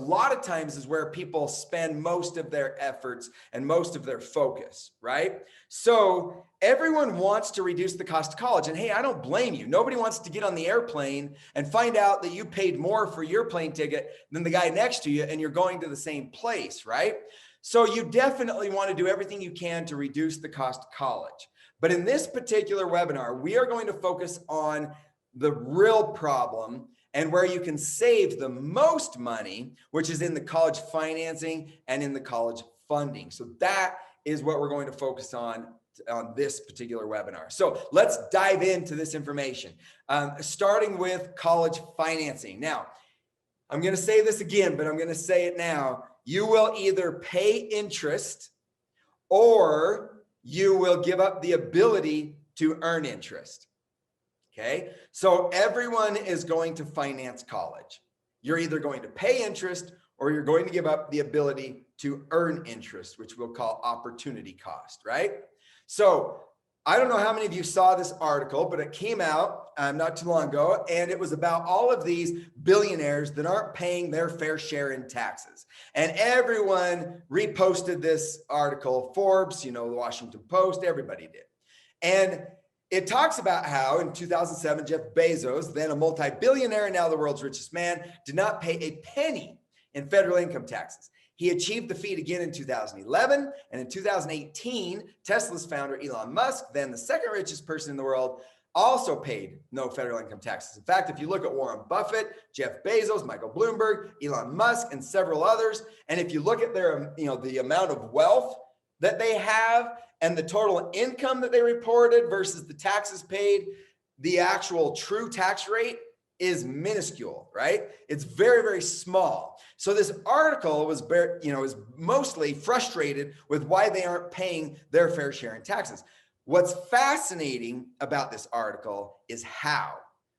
lot of times is where people spend most of their efforts and most of their focus, right? So everyone wants to reduce the cost of college. And hey, I don't blame you. Nobody wants to get on the airplane and find out that you paid more for your plane ticket than the guy next to you and you're going to the same place, right? So you definitely want to do everything you can to reduce the cost of college. But in this particular webinar, we are going to focus on the real problem and where you can save the most money, which is in the college financing and in the college funding. So that is what we're going to focus on this particular webinar. So let's dive into this information, starting with college financing. Now, I'm going to say this again, but I'm going to say it now. You will either pay interest or you will give up the ability to earn interest. Okay, so everyone is going to finance college. You're either going to pay interest or you're going to give up the ability to earn interest, which we'll call opportunity cost, right? So I don't know how many of you saw this article, but it came out not too long ago, and it was about all of these billionaires that aren't paying their fair share in taxes. And everyone reposted this article, Forbes, the Washington Post, everybody did. And it talks about how in 2007, Jeff Bezos, then a multi-billionaire and now the world's richest man, did not pay a penny in federal income taxes. He achieved the feat again in 2011. And in 2018, Tesla's founder, Elon Musk, then the second richest person in the world, also paid no federal income taxes. In fact, if you look at Warren Buffett, Jeff Bezos, Michael Bloomberg, Elon Musk, and several others, and if you look at their, the amount of wealth that they have and the total income that they reported versus the taxes paid, the actual true tax rate is minuscule, right? It's very, very small. So this article was, is mostly frustrated with why they aren't paying their fair share in taxes. What's fascinating about this article is how,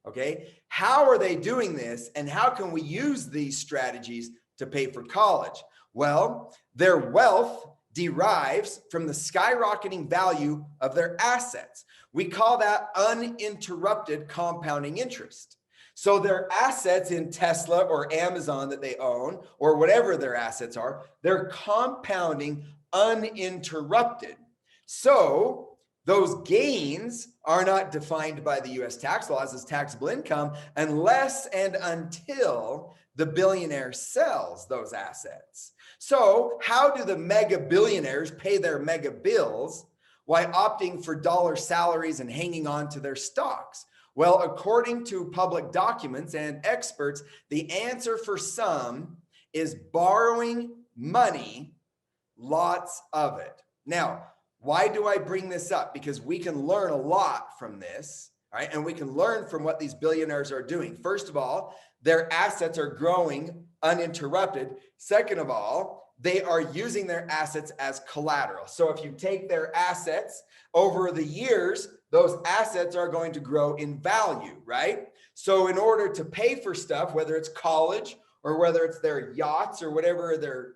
okay? How are they doing this and how can we use these strategies to pay for college? Well, their wealth derives from the skyrocketing value of their assets. We call that uninterrupted compounding interest. So their assets in Tesla or Amazon that they own, or whatever their assets are, they're compounding uninterrupted. So those gains are not defined by the US tax laws as taxable income unless and until the billionaire sells those assets. So how do the mega billionaires pay their mega bills while opting for dollar salaries and hanging on to their stocks? Well, according to public documents and experts, the answer for some is borrowing money, lots of it. Now, why do I bring this up? Because we can learn a lot from this, right? And we can learn from what these billionaires are doing. First of all, their assets are growing uninterrupted. Second of all, they are using their assets as collateral. So if you take their assets over the years, those assets are going to grow in value, right? So in order to pay for stuff, whether it's college or whether it's their yachts or whatever their,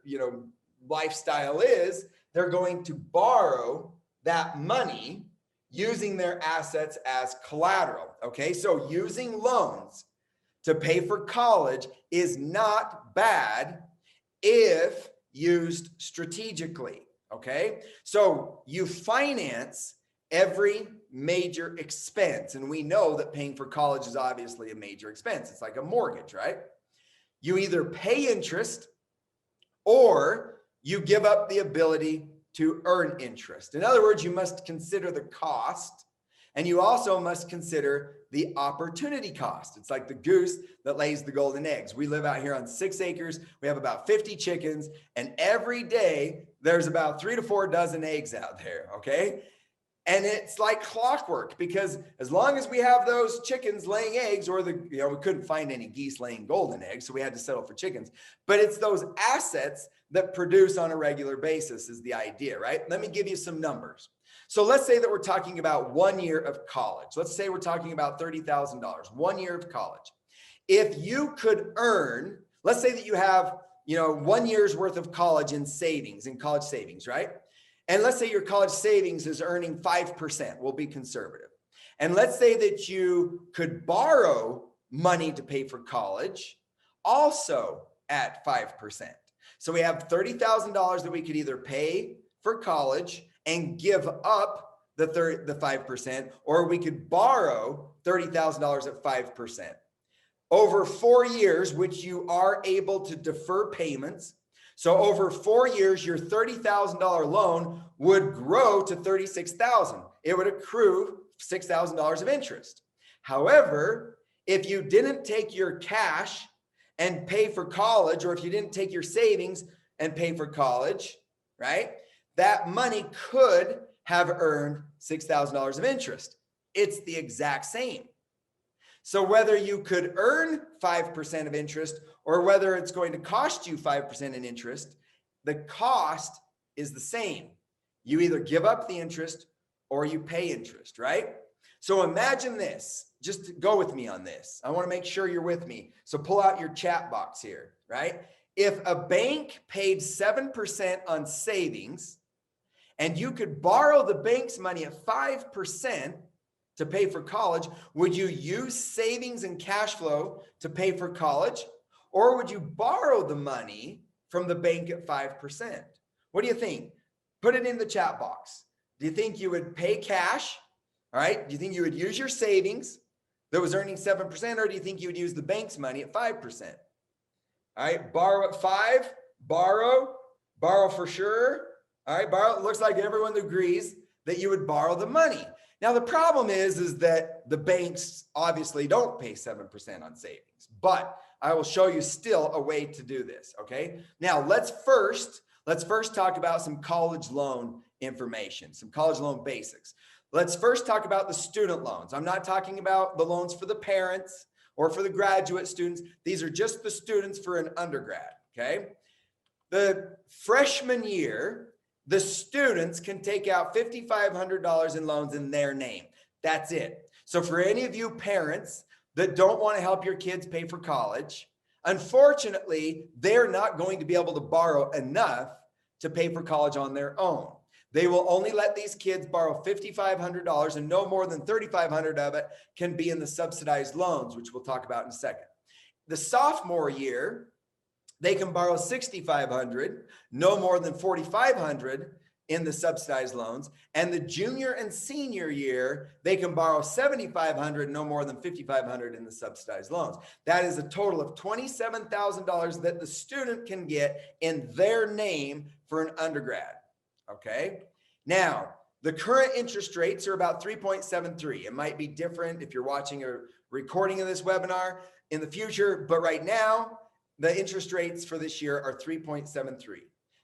lifestyle is, they're going to borrow that money using their assets as collateral, okay? So using loans to pay for college is not bad if used strategically, okay? So you finance every major expense, and we know that paying for college is obviously a major expense. It's like a mortgage, right? You either pay interest or you give up the ability to earn interest. In other words, you must consider the cost, and you also must consider the opportunity cost. It's like the goose that lays the golden eggs. We live out here on 6 acres. We have about 50 chickens, and every day there's about 3 to 4 dozen eggs out there, okay? And it's like clockwork, because as long as we have those chickens laying eggs, or we couldn't find any geese laying golden eggs, so we had to settle for chickens. But it's those assets that produce on a regular basis is the idea, right? Let me give you some numbers. So let's say that we're talking about 1 year of college. Let's say we're talking about $30,000, 1 year of college. If you could earn, let's say that you have, 1 year's worth of college in savings, in college savings, right? And let's say your college savings is earning 5%, we'll be conservative. And let's say that you could borrow money to pay for college also at 5%. So we have $30,000 that we could either pay for college and give up the 5%, or we could borrow $30,000 at 5%. Over 4 years, which you are able to defer payments. So over 4 years, your $30,000 loan would grow to $36,000. It would accrue $6,000 of interest. However, if you didn't take your cash and pay for college, or if you didn't take your savings and pay for college, right? That money could have earned $6,000 of interest. It's the exact same. So whether you could earn 5% of interest or whether it's going to cost you 5% in interest, the cost is the same. You either give up the interest or you pay interest, right? So imagine this. Just go with me on this. I want to make sure you're with me. So pull out your chat box here, right? If a bank paid 7% on savings and you could borrow the bank's money at 5% to pay for college, would you use savings and cash flow to pay for college? Or would you borrow the money from the bank at 5%? What do you think? Put it in the chat box. Do you think you would pay cash? All right. Do you think you would use your savings that was earning 7%, or do you think you would use the bank's money at 5%? All right. Borrow at 5, borrow for sure. All right. Borrow. It looks like everyone agrees that you would borrow the money. Now, the problem is that the banks obviously don't pay 7% on savings, but I will show you still a way to do this. Okay. Now let's first talk about some college loan information, some college loan basics. Let's first talk about the student loans. I'm not talking about the loans for the parents or for the graduate students. These are just the students for an undergrad. Okay. The freshman year, the students can take out $5,500 in loans in their name. That's it. So for any of you parents that don't want to help your kids pay for college, unfortunately, they're not going to be able to borrow enough to pay for college on their own. They will only let these kids borrow $5,500, and no more than $3,500 of it can be in the subsidized loans, which we'll talk about in a second. The sophomore year, they can borrow $6,500, no more than $4,500 in the subsidized loans. And the junior and senior year, they can borrow $7,500, no more than $5,500 in the subsidized loans. That is a total of $27,000 that the student can get in their name for an undergrad. Okay. Now, the current interest rates are about 3.73. It might be different if you're watching a recording of this webinar in the future, but right now, the interest rates for this year are 3.73.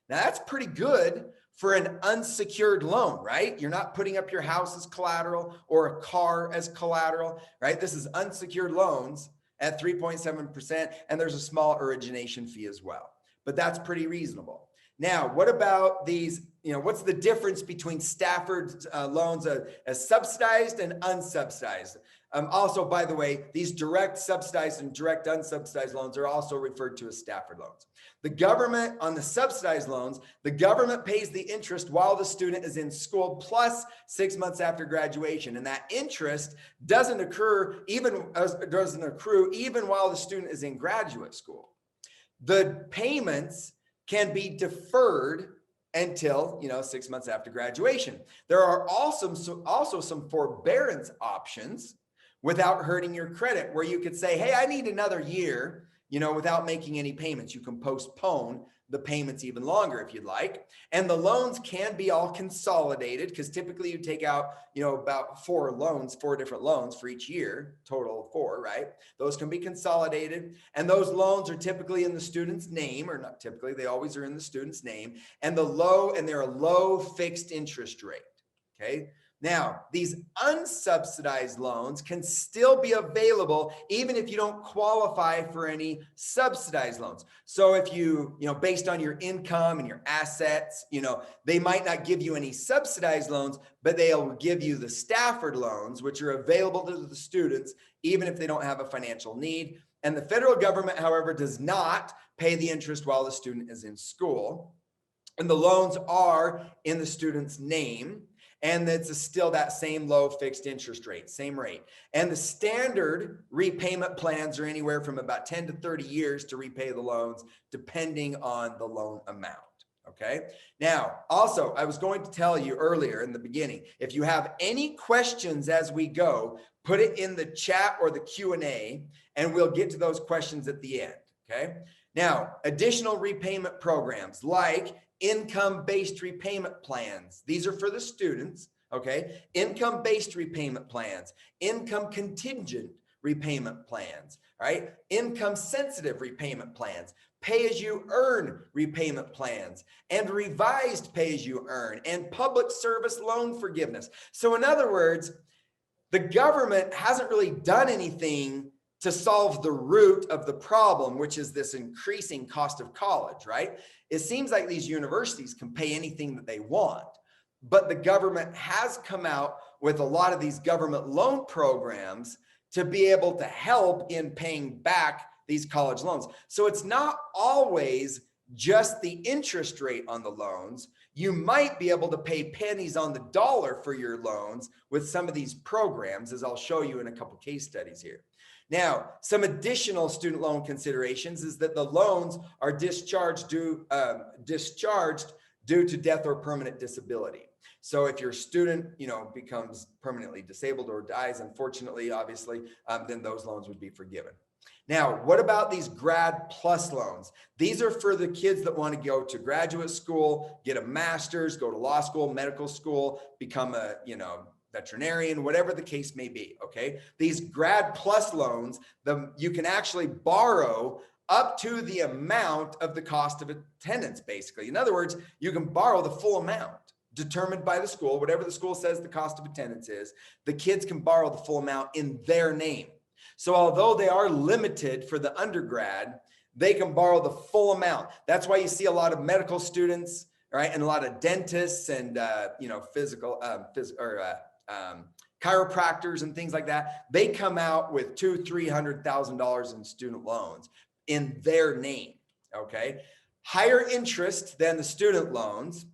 Now that's pretty good for an unsecured loan, right? You're not putting up your house as collateral or a car as collateral, right? This is unsecured loans at 3.7%, and there's a small origination fee as well, but that's pretty reasonable. Now, what about these, what's the difference between Stafford loans as subsidized and unsubsidized? Also, by the way, these direct subsidized and direct unsubsidized loans are also referred to as Stafford loans. The government, on the subsidized loans, the government pays the interest while the student is in school plus 6 months after graduation. And that interest doesn't accrue even while the student is in graduate school. The payments can be deferred until 6 months after graduation. There are also some forbearance options without hurting your credit, where you could say, hey, I need another year, without making any payments. You can postpone the payments even longer if you'd like. And the loans can be all consolidated, because typically you take out, about 4 different loans for each year, total of 4, right? Those can be consolidated. And those loans are typically in the student's name, or not typically, they always are in the student's name, and they're a low fixed interest rate. Okay. Now, these unsubsidized loans can still be available even if you don't qualify for any subsidized loans. So if you based on your income and your assets, they might not give you any subsidized loans, but they'll give you the Stafford loans, which are available to the students, even if they don't have a financial need. And the federal government, however, does not pay the interest while the student is in school. And the loans are in the student's name. And it's still that same low fixed interest rate, same rate. And the standard repayment plans are anywhere from about 10 to 30 years to repay the loans, depending on the loan amount. Okay. Now, also, I was going to tell you earlier in the beginning, if you have any questions as we go, put it in the chat or the Q&A, and we'll get to those questions at the end. Okay. Now, additional repayment programs like income-based repayment plans. These are for the students, okay? Income-based repayment plans, income contingent repayment plans, right? Income-sensitive repayment plans, pay-as-you-earn repayment plans, and revised pay-as-you-earn, and public service loan forgiveness. So in other words, the government hasn't really done anything to solve the root of the problem, which is this increasing cost of college, right? It seems like these universities can pay anything that they want, but the government has come out with a lot of these government loan programs to be able to help in paying back these college loans. So it's not always just the interest rate on the loans. You might be able to pay pennies on the dollar for your loans with some of these programs, as I'll show you in a couple case studies here. Now, some additional student loan considerations is that the loans are discharged due to death or permanent disability. So if your student, becomes permanently disabled or dies, unfortunately, obviously, then those loans would be forgiven. Now, what about these Grad Plus loans? These are for the kids that want to go to graduate school, get a master's, go to law school, medical school, become a, veterinarian, whatever the case may be, okay? These Grad Plus loans, you can actually borrow up to the amount of the cost of attendance, basically. In other words, you can borrow the full amount determined by the school, whatever the school says the cost of attendance is, the kids can borrow the full amount in their name. So although they are limited for the undergrad, they can borrow the full amount. That's why you see a lot of medical students, right? And a lot of dentists and, chiropractors and things like that. They come out with $200,000-$300,000 in student loans in their name, okay? Higher interest than the student loans,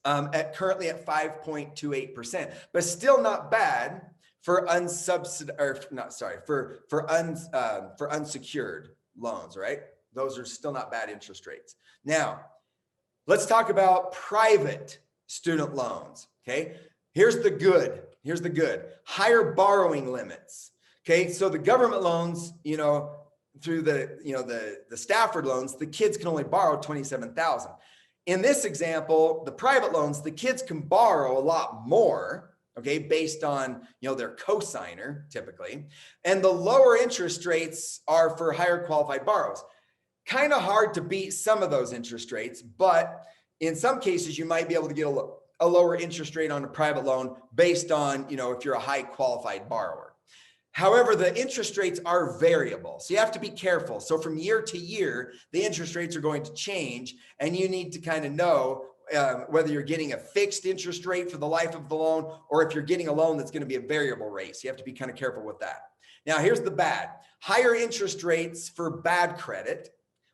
currently at 5.28%, but still not bad for unsecured loans, right? Those are still not bad interest rates. Now, let's talk about private student loans, okay? Here's the good. Higher borrowing limits. Okay, so the government loans, through the Stafford loans, the kids can only borrow $27,000. In this example, the private loans, the kids can borrow a lot more, okay, based on their cosigner typically, and the lower interest rates are for higher qualified borrowers. Kind of hard to beat some of those interest rates, but in some cases you might be able to get a lower interest rate on a private loan based on, if you're a high qualified borrower. However, the interest rates are variable, so you have to be careful. So from year to year, the interest rates are going to change, and you need to kind of know whether you're getting a fixed interest rate for the life of the loan, or if you're getting a loan that's going to be a variable rate. So you have to be kind of careful with that. Now, here's the bad. Higher interest rates for bad credit,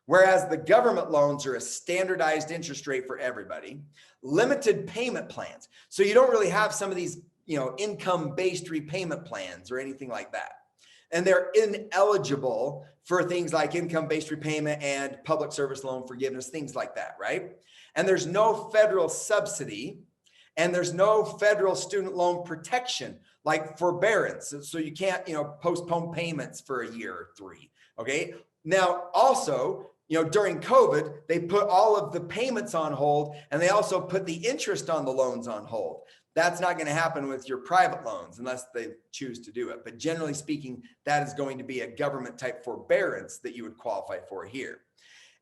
whereas the government loans are a standardized interest rate for everybody. Limited payment plans. So you don't really have some of these, income-based repayment plans or anything like that. And they're ineligible for things like income-based repayment and public service loan forgiveness, things like that, right? And there's no federal subsidy, and there's no federal student loan protection like forbearance. So you can't, postpone payments for a year or three, okay? Now, also, during COVID, they put all of the payments on hold, and they also put the interest on the loans on hold. That's not going to happen with your private loans unless they choose to do it. But generally speaking, that is going to be a government type forbearance that you would qualify for here.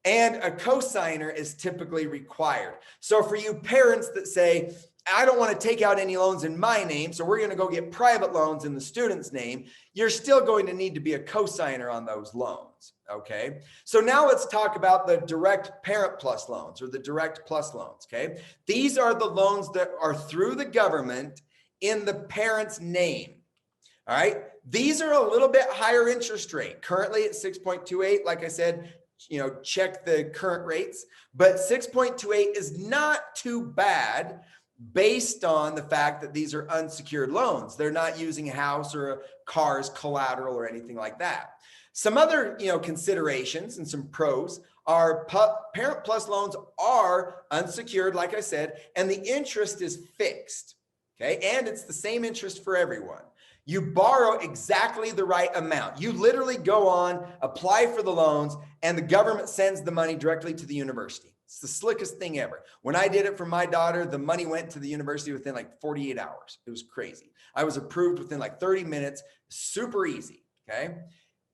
And a cosigner is typically required. So for you parents that say, I don't want to take out any loans in my name, so we're going to go get private loans in the student's name, you're still going to need to be a cosigner on those loans, okay? So now let's talk about the direct parent plus loans or the direct plus loans, okay? These are the loans that are through the government in the parent's name, all right? These are a little bit higher interest rate, currently at 6.28, like I said, check the current rates, but 6.28 is not too bad based on the fact that these are unsecured loans. They're not using a house or a car as collateral or anything like that. Some other, considerations and some pros are Parent Plus loans are unsecured, like I said, and the interest is fixed. Okay. And it's the same interest for everyone. You borrow exactly the right amount. You literally go on, apply for the loans, and the government sends the money directly to the university. It's the slickest thing ever. When I did it for my daughter, the money went to the university within like 48 hours. It was crazy. I was approved within like 30 minutes. Super easy. Okay.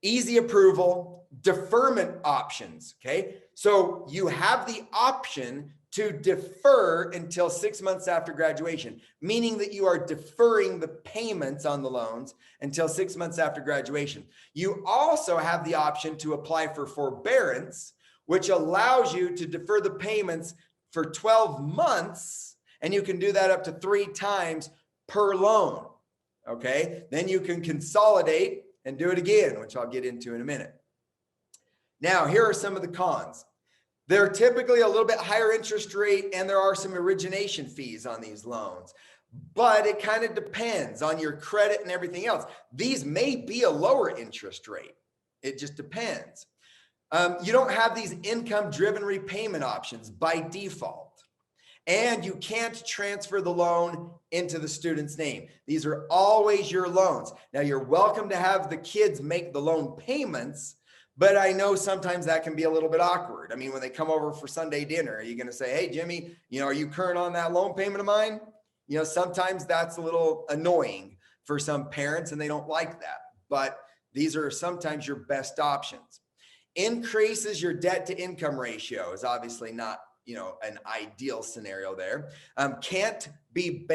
Easy approval, deferment options. Okay. So you have the option to defer until 6 months after graduation, meaning that you are deferring the payments on the loans until 6 months after graduation. You also have the option to apply for forbearance, which allows you to defer the payments for 12 months, and you can do that up to 3 times per loan. Okay, then you can consolidate and do it again, which I'll get into in a minute. Now, here are some of the cons. They're typically a little bit higher interest rate, and there are some origination fees on these loans, but it kind of depends on your credit and everything else. These may be a lower interest rate. It just depends. You don't have these income-driven repayment options by default, and you can't transfer the loan into the student's name. These are always your loans. Now, you're welcome to have the kids make the loan payments, but I know sometimes that can be a little bit awkward. I mean, when they come over for Sunday dinner, are you going to say, hey, Jimmy, are you current on that loan payment of mine? Sometimes that's a little annoying for some parents and they don't like that, but these are sometimes your best options. Increases your debt to income ratio is obviously not, an ideal scenario there. Can't be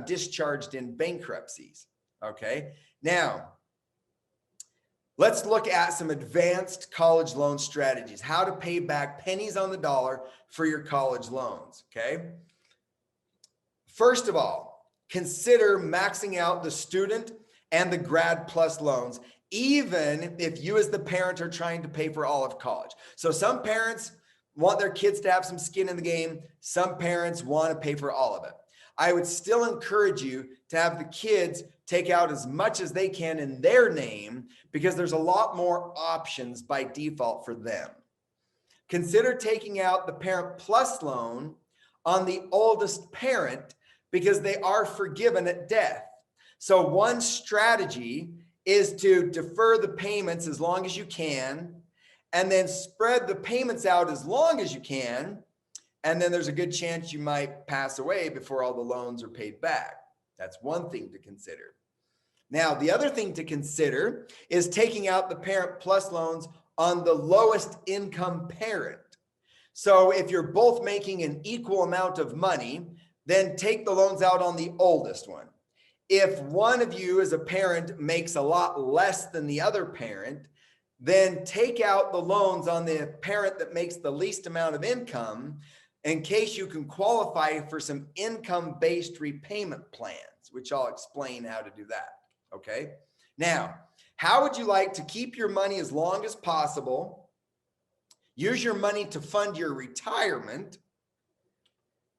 discharged in bankruptcies. Okay. Now, let's look at some advanced college loan strategies, how to pay back pennies on the dollar for your college loans, okay? First of all, consider maxing out the student and the grad plus loans, even if you as the parent are trying to pay for all of college. So some parents want their kids to have some skin in the game. Some parents want to pay for all of it. I would still encourage you to have the kids take out as much as they can in their name, because there's a lot more options by default for them. Consider taking out the Parent Plus loan on the oldest parent because they are forgiven at death. So one strategy is to defer the payments as long as you can, and then spread the payments out as long as you can. And then there's a good chance you might pass away before all the loans are paid back. That's one thing to consider. Now, the other thing to consider is taking out the Parent Plus loans on the lowest income parent. So if you're both making an equal amount of money, then take the loans out on the oldest one. If one of you as a parent makes a lot less than the other parent, then take out the loans on the parent that makes the least amount of income, in case you can qualify for some income-based repayment plans, which I'll explain how to do that. Okay. Now, how would you like to keep your money as long as possible, use your money to fund your retirement,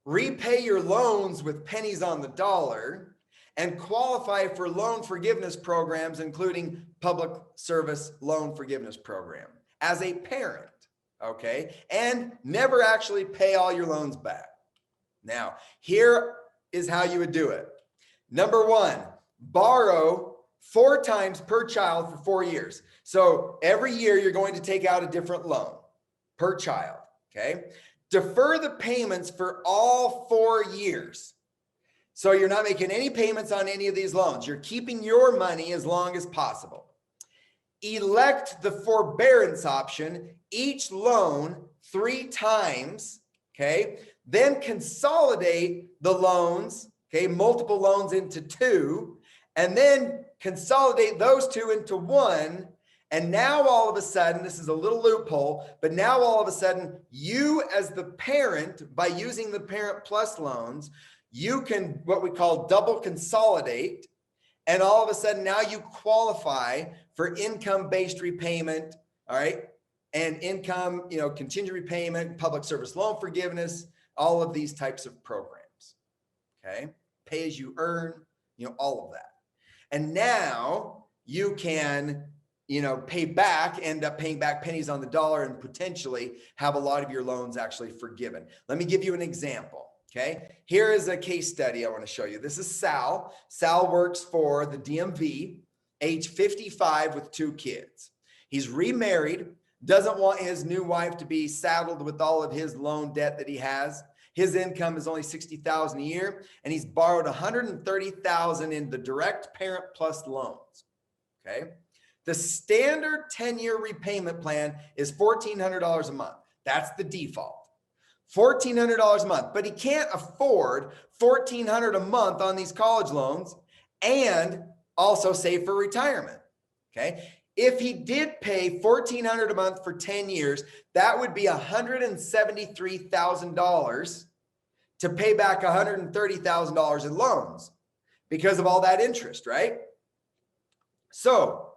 repay your loans with pennies on the dollar, and qualify for loan forgiveness programs, including public service loan forgiveness program as a parent? Okay. And never actually pay all your loans back. Now, here is how you would do it. Number one, borrow 4 times per child for 4 years. So every year you're going to take out a different loan per child. Okay. Defer the payments for all 4 years. So you're not making any payments on any of these loans. You're keeping your money as long as possible. Elect the forbearance option, each loan 3 times, okay? Then consolidate the loans, okay, multiple loans into 2, and then consolidate those 2 into 1. And now all of a sudden, this is a little loophole, but now all of a sudden, you as the parent, by using the Parent Plus loans, you can what we call double consolidate. And all of a sudden now you qualify for income-based repayment, all right? And income, contingent repayment, public service loan forgiveness, all of these types of programs, okay? Pay as you earn, all of that. And now you can, pay back, end up paying back pennies on the dollar, and potentially have a lot of your loans actually forgiven. Let me give you an example. Okay, here is a case study I want to show you. This is Sal. Sal works for the DMV, age 55 with 2 kids. He's remarried, doesn't want his new wife to be saddled with all of his loan debt that he has. His income is only $60,000 a year, and he's borrowed $130,000 in the direct parent plus loans. Okay, the standard 10-year repayment plan is $1,400 a month. That's the default. $1,400 a month, but he can't afford $1,400 a month on these college loans and also save for retirement. Okay. If he did pay $1,400 a month for 10 years, that would be $173,000 to pay back $130,000 in loans because of all that interest, right? So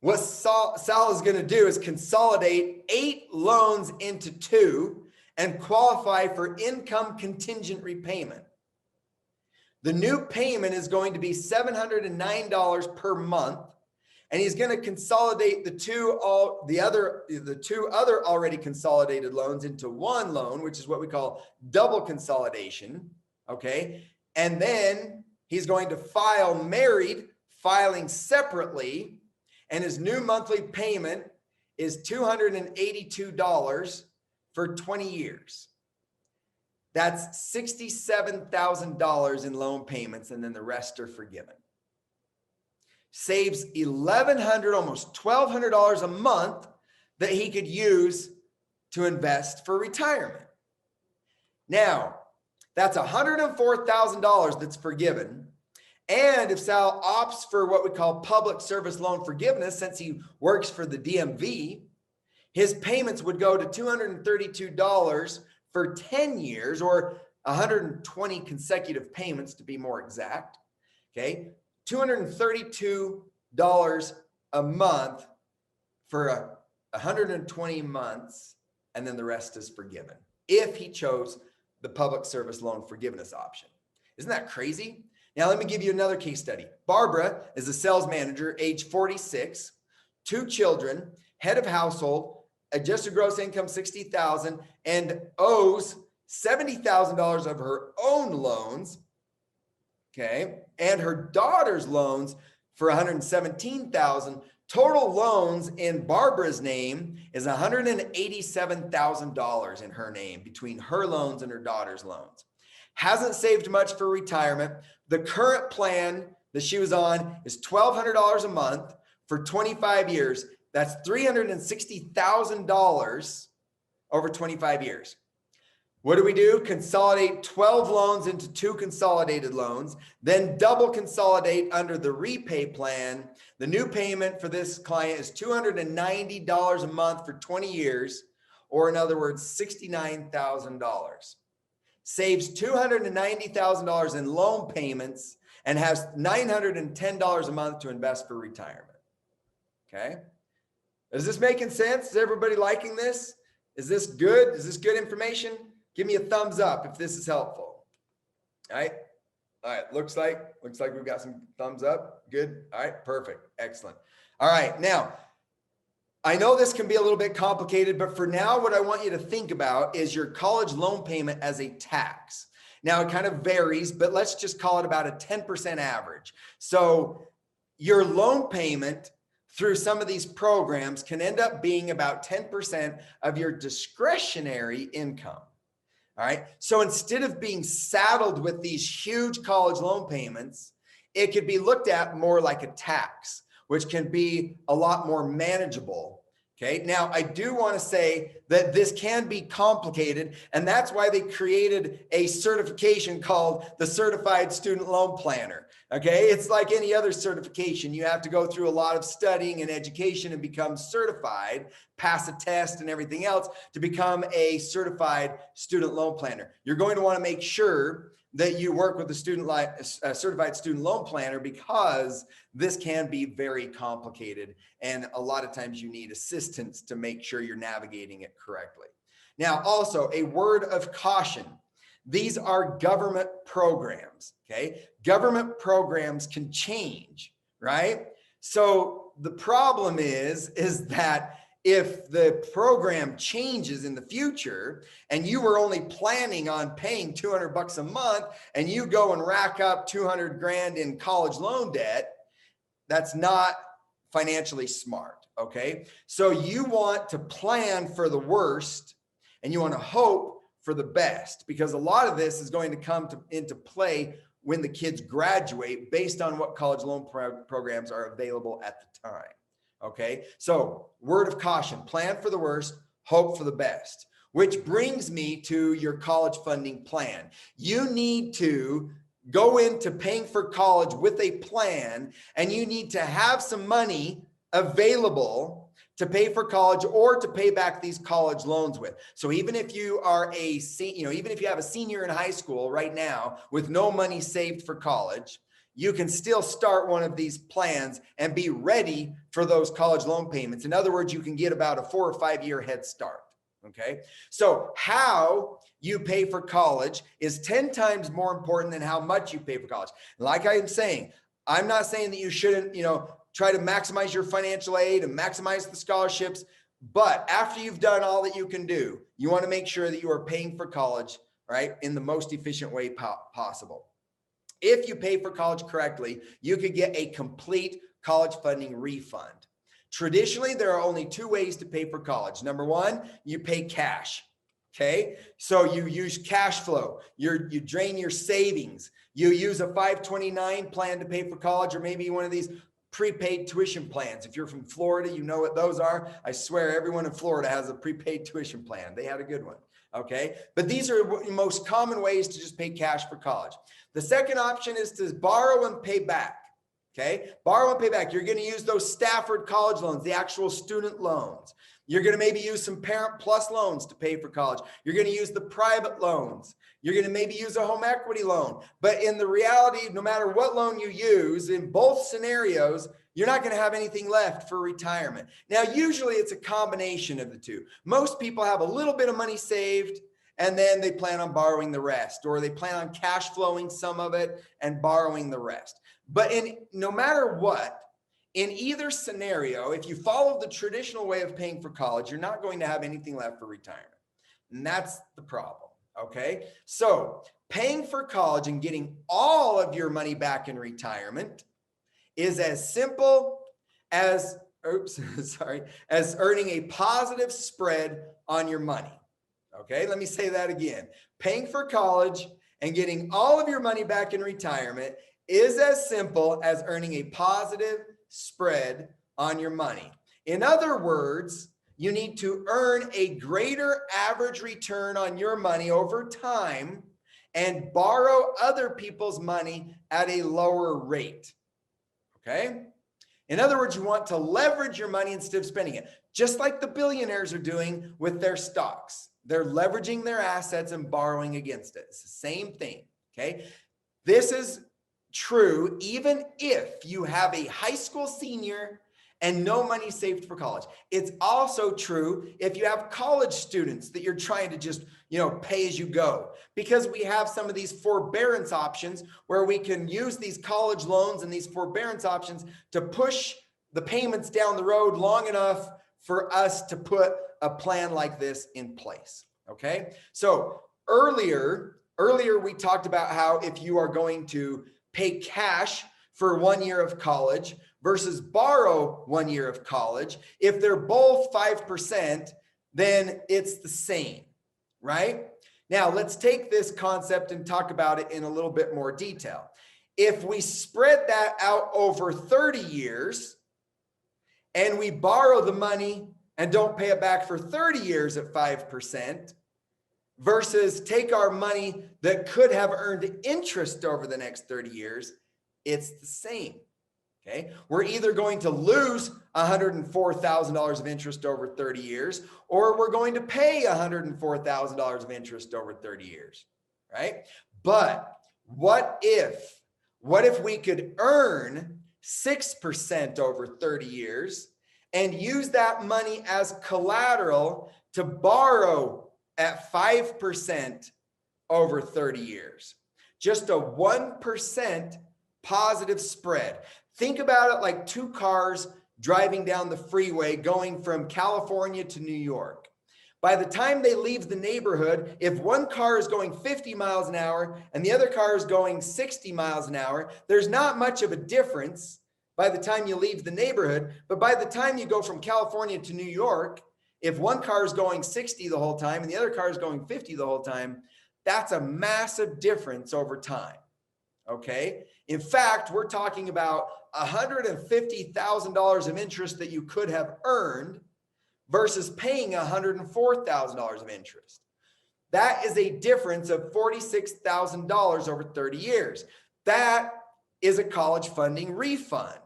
what Sal is going to do is consolidate 8 loans into 2 and qualify for income contingent repayment. The new payment is going to be $709 per month, and he's going to consolidate the two other already consolidated loans into one loan, which is what we call double consolidation. Okay, and then he's going to file married, filing separately, and his new monthly payment is $282 for 20 years. That's $67,000 in loan payments, and then the rest are forgiven. Saves $1,100, almost $1,200 a month that he could use to invest for retirement. Now, that's $104,000 that's forgiven. And if Sal opts for what we call public service loan forgiveness, since he works for the DMV, his payments would go to $232 for 10 years, or 120 consecutive payments to be more exact. Okay, $232 a month for 120 months, and then the rest is forgiven if he chose the public service loan forgiveness option. Isn't that crazy? Now, let me give you another case study. Barbara is a sales manager, age 46, 2 children, head of household, adjusted gross income $60,000, and owes $70,000 of her own loans, okay, and her daughter's loans for $117,000. Total loans in Barbara's name is $187,000 in her name between her loans and her daughter's loans. Hasn't saved much for retirement. The current plan that she was on is $1,200 a month for 25 years. That's $360,000 over 25 years. What do? Consolidate 12 loans into 2 consolidated loans, then double consolidate under the repay plan. The new payment for this client is $290 a month for 20 years, or in other words, $69,000. Saves $290,000 in loan payments and has $910 a month to invest for retirement. Okay. Is this making sense? Is everybody liking this? Is this good? Is this good information? Give me a thumbs up if this is helpful. All right. All right. Looks like we've got some thumbs up. Good. All right. Perfect. Excellent. All right. Now, I know this can be a little bit complicated, but for now, what I want you to think about is your college loan payment as a tax. Now, it kind of varies, but let's just call it about a 10% average. So your loan payment through some of these programs can end up being about 10% of your discretionary income. All right. So instead of being saddled with these huge college loan payments, it could be looked at more like a tax, which can be a lot more manageable. Okay. Now, I do want to say that this can be complicated, and that's why they created a certification called the Certified Student Loan Planner. Okay. It's like any other certification. You have to go through a lot of studying and education and become certified, pass a test and everything else to become a certified student loan planner. You're going to want to make sure that you work with a certified student loan planner, because this can be very complicated. And a lot of times you need assistance to make sure you're navigating it correctly. Now, also a word of caution. These are government programs, okay? Government programs can change, right? So the problem is that if the program changes in the future and you were only planning on paying $200 a month and you go and rack up 200 grand in college loan debt, that's not financially smart, okay? So you want to plan for the worst and you want to hope for the best, because a lot of this is going to come into play when the kids graduate based on what college loan programs are available at the time. Okay, so word of caution, plan for the worst, hope for the best, which brings me to your college funding plan. You need to go into paying for college with a plan, and you need to have some money available to pay for college or to pay back these college loans with. So even if you are even if you have a senior in high school right now with no money saved for college, you can still start one of these plans and be ready for those college loan payments. In other words, you can get about a 4 or 5 year head start. Okay. So how you pay for college is 10 times more important than how much you pay for college. Like I'm saying, I'm not saying that you shouldn't, try to maximize your financial aid and maximize the scholarships. But after you've done all that you can do, you want to make sure that you are paying for college, right, in the most efficient way possible. If you pay for college correctly, you could get a complete college funding refund. Traditionally, there are only 2 ways to pay for college. Number one, you pay cash. Okay, so you use cash flow. You drain your savings. You use a 529 plan to pay for college, or maybe one of these prepaid tuition plans. If you're from Florida, you know what those are. I swear everyone in Florida has a prepaid tuition plan. They had a good one. Okay, but these are the most common ways to just pay cash for college. The second option is to borrow and pay back. Okay, borrow and pay back. You're going to use those Stafford college loans, the actual student loans. You're going to maybe use some Parent Plus loans to pay for college. You're going to use the private loans. You're going to maybe use a home equity loan. But in the reality, no matter what loan you use, in both scenarios, you're not going to have anything left for retirement. Now, usually it's a combination of the two. Most people have a little bit of money saved, and then they plan on borrowing the rest, or they plan on cash flowing some of it and borrowing the rest. But no matter what, in either scenario, if you follow the traditional way of paying for college, you're not going to have anything left for retirement. And that's the problem, okay? So paying for college and getting all of your money back in retirement is as simple as, as earning a positive spread on your money. Okay, let me say that again. Paying for college and getting all of your money back in retirement is as simple as earning a positive spread on your money. In other words, you need to earn a greater average return on your money over time and borrow other people's money at a lower rate. Okay? In other words, you want to leverage your money instead of spending it, just like the billionaires are doing with their stocks. They're leveraging their assets and borrowing against it. It's the same thing. Okay? This is true even if you have a high school senior and no money saved for college. It's also true if you have college students that you're trying to just, pay as you go, because we have some of these forbearance options where we can use these college loans and these forbearance options to push the payments down the road long enough for us to put a plan like this in place. Okay. So earlier we talked about how if you are going to pay cash for 1 year of college versus borrow 1 year of college, if they're both 5%, then it's the same, right? Now, let's take this concept and talk about it in a little bit more detail. If we spread that out over 30 years and we borrow the money and don't pay it back for 30 years at 5%, versus take our money that could have earned interest over the next 30 years, it's the same. Okay. We're either going to lose $104,000 of interest over 30 years, or we're going to pay $104,000 of interest over 30 years. Right. But what if we could earn 6% over 30 years and use that money as collateral to borrow at 5% over 30 years. Just a 1% positive spread. Think about it like two cars driving down the freeway going from California to New York. By the time they leave the neighborhood, if one car is going 50 miles an hour and the other car is going 60 miles an hour, there's not much of a difference by the time you leave the neighborhood. But by the time you go from California to New York, if one car is going 60 the whole time and the other car is going 50 the whole time, that's a massive difference over time. Okay. In fact, we're talking about $150,000 of interest that you could have earned versus paying $104,000 of interest. That is a difference of $46,000 over 30 years. That is a college funding refund,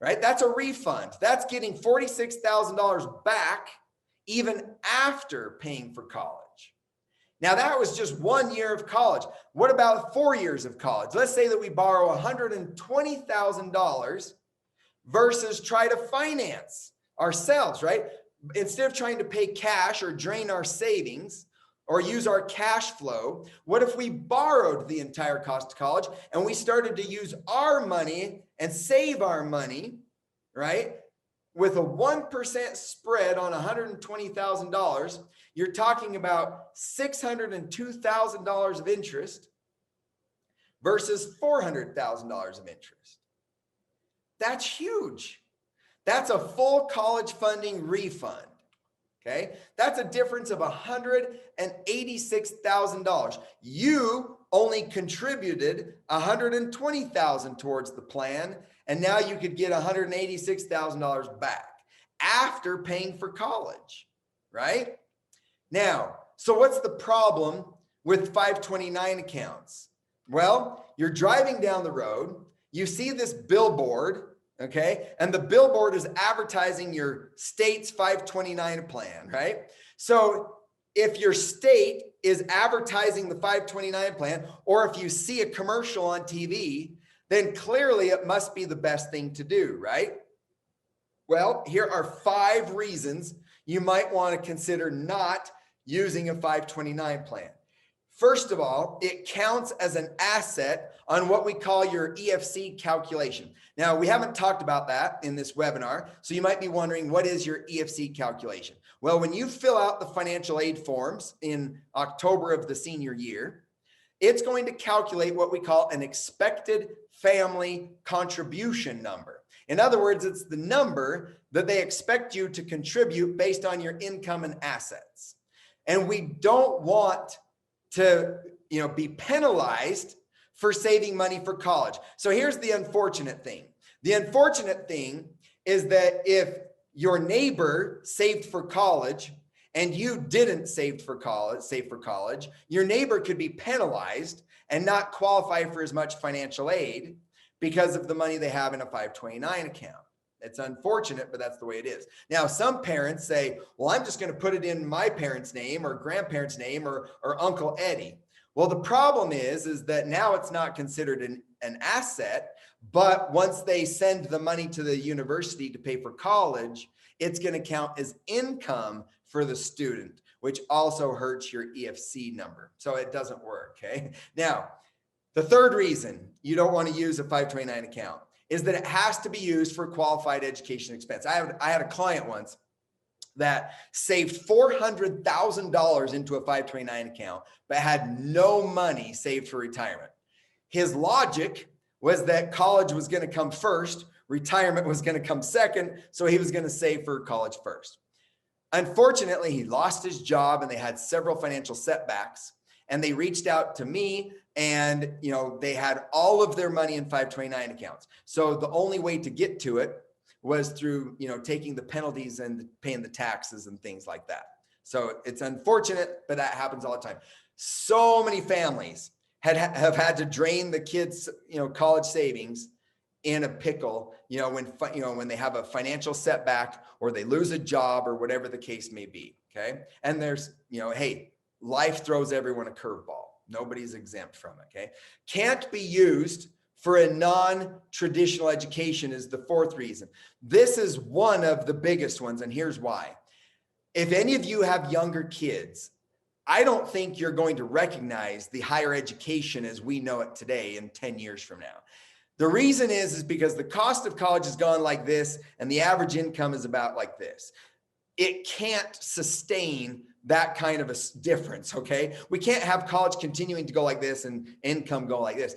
right? That's a refund. That's getting $46,000 back even after paying for college. Now, that was just 1 year of college. What about 4 years of college? Let's say that we borrow $120,000 versus try to finance ourselves, right? Instead of trying to pay cash or drain our savings or use our cash flow, what if we borrowed the entire cost of college and we started to use our money and save our money, right? With a 1% spread on $120,000, you're talking about $602,000 of interest versus $400,000 of interest. That's huge. That's a full college funding refund. Okay. That's a difference of $186,000. You only contributed $120,000 towards the plan, and now you could get $186,000 back after paying for college, right? Now, so what's the problem with 529 accounts? Well, you're driving down the road, you see this billboard, okay? And the billboard is advertising your state's 529 plan, right? So if your state is advertising the 529 plan, or if you see a commercial on TV, then clearly it must be the best thing to do, right? Well, here are 5 reasons you might want to consider not using a 529 plan. First of all, it counts as an asset on what we call your EFC calculation. Now, we haven't talked about that in this webinar, so you might be wondering, what is your EFC calculation? Well, when you fill out the financial aid forms in October of the senior year, it's going to calculate what we call an expected family contribution number. In other words, it's the number that they expect you to contribute based on your income and assets. And we don't want to, be penalized for saving money for college. So here's the unfortunate thing. The unfortunate thing is that if your neighbor saved for college and you didn't save for college, your neighbor could be penalized and not qualify for as much financial aid because of the money they have in a 529 account. It's unfortunate, but that's the way it is. Now, some parents say, well, I'm just going to put it in my parents' name or grandparents' name or Uncle Eddie. Well, the problem is that now it's not considered an asset, but once they send the money to the university to pay for college, it's going to count as income for the student, which also hurts your EFC number. So it doesn't work, okay? Now, the third reason you don't want to use a 529 account is that it has to be used for qualified education expense. I had a client once that saved $400,000 into a 529 account, but had no money saved for retirement. His logic was that college was going to come first, retirement was going to come second, so he was going to save for college first. Unfortunately, he lost his job and they had several financial setbacks, and they reached out to me, and they had all of their money in 529 accounts. So the only way to get to it was through taking the penalties and paying the taxes and things like that. So it's unfortunate, but that happens all the time. So many families have had to drain the kids college savings in a pickle when they have a financial setback or they lose a job or whatever the case may be. Okay, and there's hey, life throws everyone a curveball. Nobody's exempt from it, okay? Can't be used for a non-traditional education is the fourth reason. This is one of the biggest ones, and here's why. If any of you have younger kids, I don't think you're going to recognize the higher education as we know it today in 10 years from now. The reason is because the cost of college has gone like this and the average income is about like this. It can't sustain that kind of a difference, okay? We can't have college continuing to go like this and income go like this.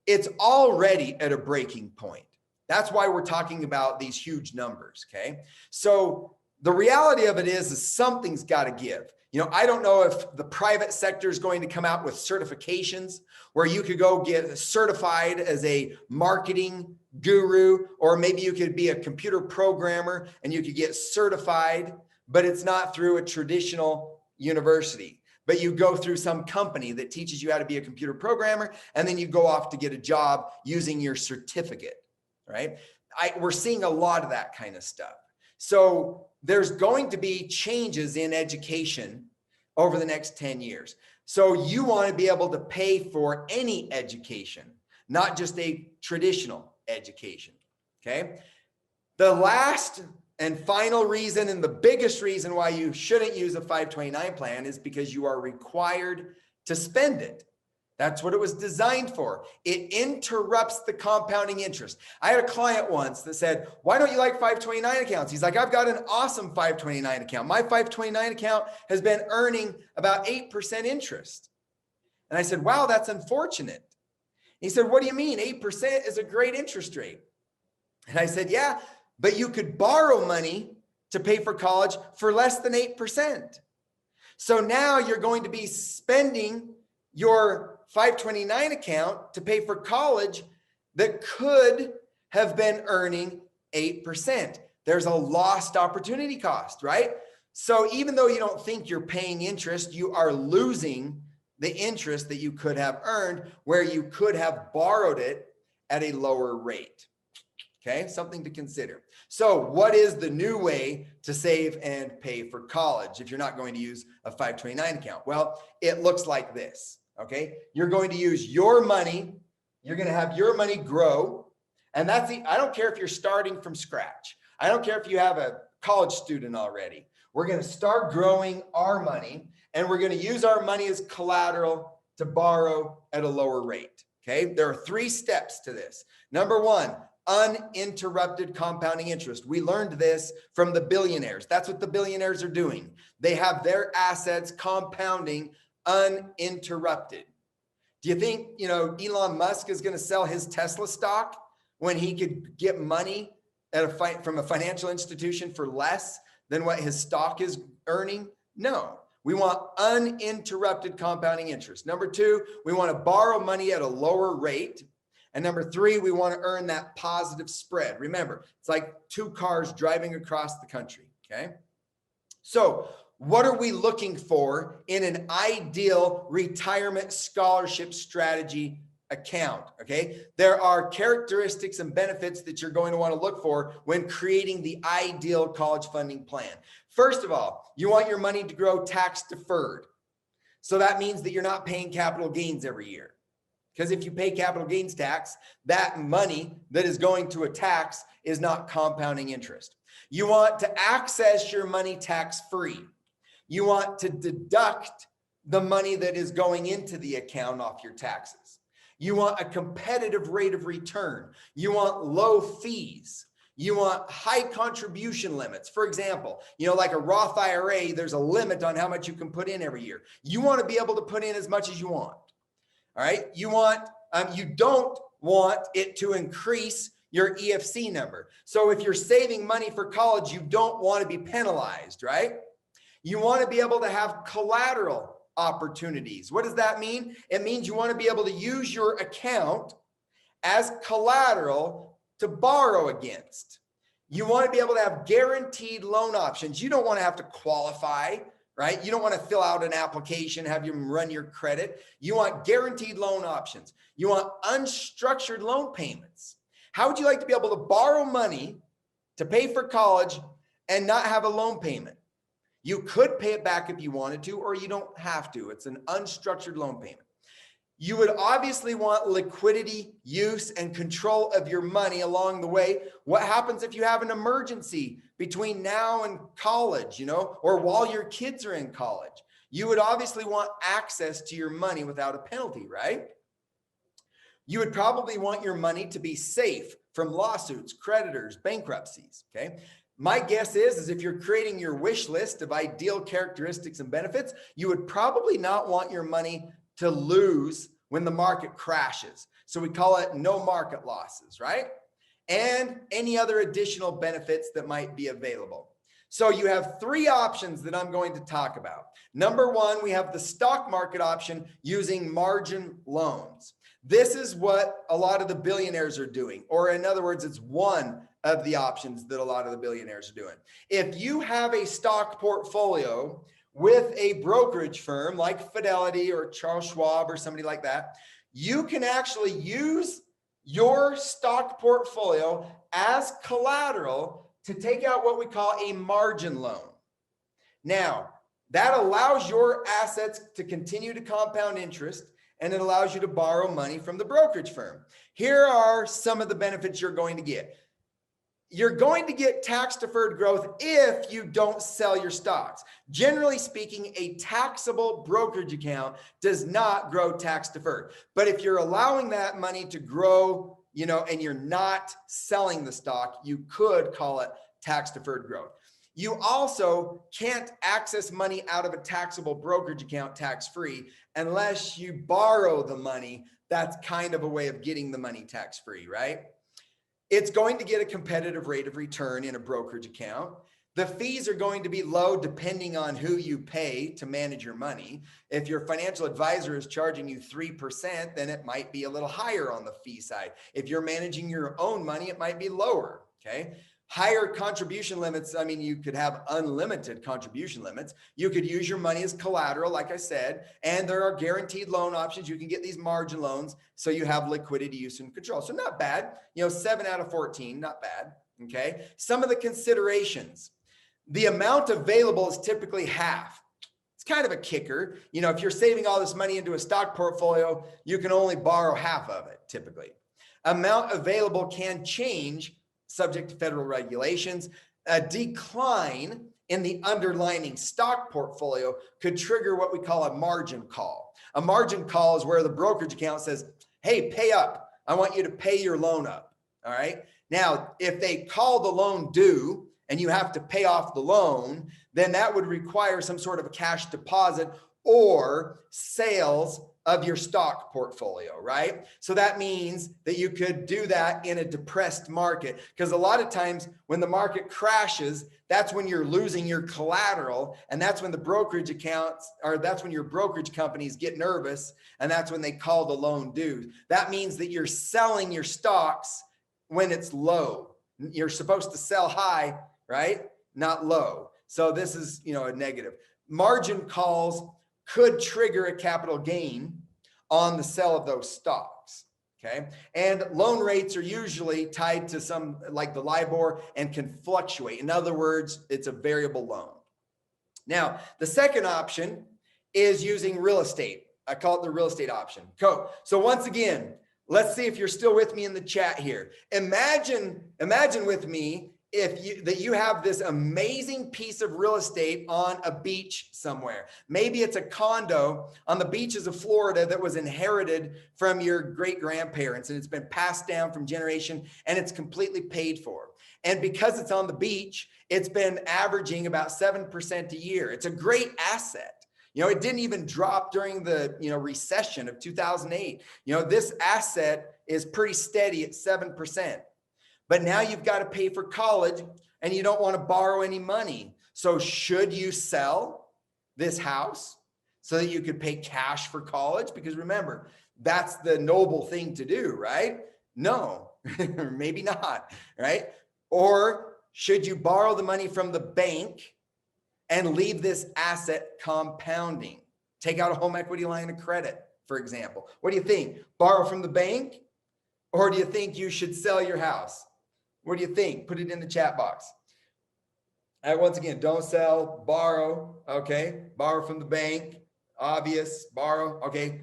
It's already at a breaking point. That's why we're talking about these huge numbers, okay? So the reality of it is something's got to give. You know, I don't know if the private sector is going to come out with certifications where you could go get certified as a marketing guru, or maybe you could be a computer programmer and you could get certified, but it's not through a traditional university. But you go through some company that teaches you how to be a computer programmer, and then you go off to get a job using your certificate, right? We're seeing a lot of that kind of stuff. So there's going to be changes in education over the next 10 years. So you want to be able to pay for any education, not just a traditional education, okay? The last and final reason, and the biggest reason why you shouldn't use a 529 plan, is because you are required to spend it. That's what it was designed for. It interrupts the compounding interest. I had a client once that said, why don't you like 529 accounts? He's like, I've got an awesome 529 account. My 529 account has been earning about 8% interest. And I said, wow, that's unfortunate. He said, what do you mean? 8% is a great interest rate. And I said, yeah, but you could borrow money to pay for college for less than 8%. So now you're going to be spending your 529 account to pay for college that could have been earning 8%. There's a lost opportunity cost, right? So even though you don't think you're paying interest, you are losing the interest that you could have earned where you could have borrowed it at a lower rate. Okay, something to consider. So what is the new way to save and pay for college if you're not going to use a 529 account? Well, it looks like this. Okay, you're going to use your money. You're going to have your money grow. And I don't care if you're starting from scratch. I don't care if you have a college student already. We're going to start growing our money, and we're going to use our money as collateral to borrow at a lower rate. Okay, there are 3 steps to this. Number 1, uninterrupted compounding interest. We learned this from the billionaires. That's what the billionaires are doing. They have their assets compounding uninterrupted. Do you think, Elon Musk is going to sell his Tesla stock when he could get money from a financial institution for less than what his stock is earning? No. We want uninterrupted compounding interest. Number 2, we want to borrow money at a lower rate. And number 3, we want to earn that positive spread. Remember, it's like 2 cars driving across the country, okay? So what are we looking for in an ideal retirement scholarship strategy account, okay? There are characteristics and benefits that you're going to want to look for when creating the ideal college funding plan. First of all, you want your money to grow tax deferred. So that means that you're not paying capital gains every year. Because if you pay capital gains tax, that money that is going to a tax is not compounding interest. You want to access your money tax-free. You want to deduct the money that is going into the account off your taxes. You want a competitive rate of return. You want low fees. You want high contribution limits. For example, like a Roth IRA, there's a limit on how much you can put in every year. You want to be able to put in as much as you want. All right. You don't want it to increase your EFC number. So if you're saving money for college, you don't want to be penalized, right? You want to be able to have collateral opportunities. What does that mean? It means you want to be able to use your account as collateral to borrow against. You want to be able to have guaranteed loan options. You don't want to have to qualify, right? You don't want to fill out an application, have you run your credit. You want guaranteed loan options. You want unstructured loan payments. How would you like to be able to borrow money to pay for college and not have a loan payment? You could pay it back if you wanted to, or you don't have to. It's an unstructured loan payment. You would obviously want liquidity, use, and control of your money along the way. What happens if you have an emergency between now and college, or while your kids are in college? You would obviously want access to your money without a penalty, right? You would probably want your money to be safe from lawsuits, creditors, bankruptcies, okay? My guess is if you're creating your wish list of ideal characteristics and benefits, you would probably not want your money to lose when the market crashes. So we call it no market losses, right? And any other additional benefits that might be available. So you have three options that I'm going to talk about. Number one, we have the stock market option using margin loans. This is what a lot of the billionaires are doing, or in other words, it's one of the options that a lot of the billionaires are doing. If you have a stock portfolio with a brokerage firm like Fidelity or Charles Schwab or somebody like that, you can actually use your stock portfolio as collateral to take out what we call a margin loan. Now, that allows your assets to continue to compound interest, and it allows you to borrow money from the brokerage firm. Here are some of the benefits you're going to get. You're going to get tax-deferred growth if you don't sell your stocks. Generally speaking, a taxable brokerage account does not grow tax-deferred. But if you're allowing that money to grow, and you're not selling the stock, you could call it tax-deferred growth. You also can't access money out of a taxable brokerage account tax-free unless you borrow the money. That's kind of a way of getting the money tax-free, right? It's going to get a competitive rate of return in a brokerage account. The fees are going to be low depending on who you pay to manage your money. If your financial advisor is charging you 3%, then it might be a little higher on the fee side. If you're managing your own money, it might be lower, okay? Higher contribution limits. I mean, you could have unlimited contribution limits. You could use your money as collateral, like I said, and there are guaranteed loan options. You can get these margin loans, so you have liquidity, use, and control. So not bad. 7 out of 14, not bad. Okay. Some of the considerations. The amount available is typically half. It's kind of a kicker. If you're saving all this money into a stock portfolio, you can only borrow half of it typically. Amount available can change subject to federal regulations. A decline in the underlying stock portfolio could trigger what we call a margin call. A margin call is where the brokerage account says, hey, pay up. I want you to pay your loan up. All right. Now, if they call the loan due and you have to pay off the loan, then that would require some sort of a cash deposit or sales of your stock portfolio, right? So that means that you could do that in a depressed market, because a lot of times when the market crashes, that's when you're losing your collateral, and that's when the brokerage accounts, or that's when your brokerage companies get nervous, and that's when they call the loan due. That means that you're selling your stocks when it's low. You're supposed to sell high, right? Not low. So this is, a negative. Margin calls could trigger a capital gain on the sale of those stocks, okay? And loan rates are usually tied to some, like the LIBOR, and can fluctuate. In other words, it's a variable loan. Now, the second option is using real estate. I call it the real estate option. Cool. So once again, let's see if you're still with me in the chat here. Imagine with me that you have this amazing piece of real estate on a beach somewhere. Maybe it's a condo on the beaches of Florida that was inherited from your great grandparents, and it's been passed down from generation, and it's completely paid for. And because it's on the beach, it's been averaging about 7% a year. It's a great asset. It didn't even drop during the, recession of 2008. This asset is pretty steady at 7%. But now you've got to pay for college and you don't want to borrow any money. So should you sell this house so that you could pay cash for college? Because remember, that's the noble thing to do, right? No, maybe not, right? Or should you borrow the money from the bank and leave this asset compounding? Take out a home equity line of credit, for example. What do you think? Borrow from the bank? Or do you think you should sell your house? What do you think? Put it in the chat box. Once again, don't sell, borrow. Okay. Borrow from the bank. Obvious. Borrow. Okay.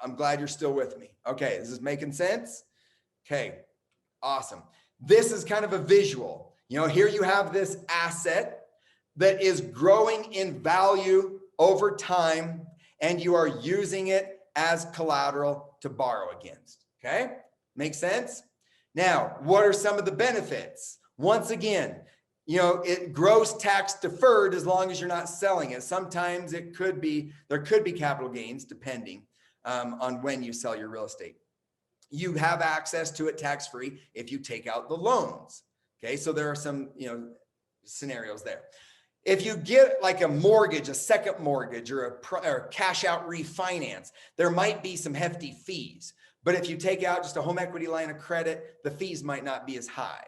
I'm glad you're still with me. Okay. Is this making sense? Okay. Awesome. This is kind of a visual. Here you have this asset that is growing in value over time, and you are using it as collateral to borrow against. Okay, make sense? Now, what are some of the benefits? Once again, it grows tax deferred as long as you're not selling it. Sometimes there could be capital gains depending on when you sell your real estate. You have access to it tax-free if you take out the loans. Okay, so there are some scenarios there. If you get like a mortgage, a second mortgage, or a cash out refinance, there might be some hefty fees. But if you take out just a home equity line of credit, the fees might not be as high.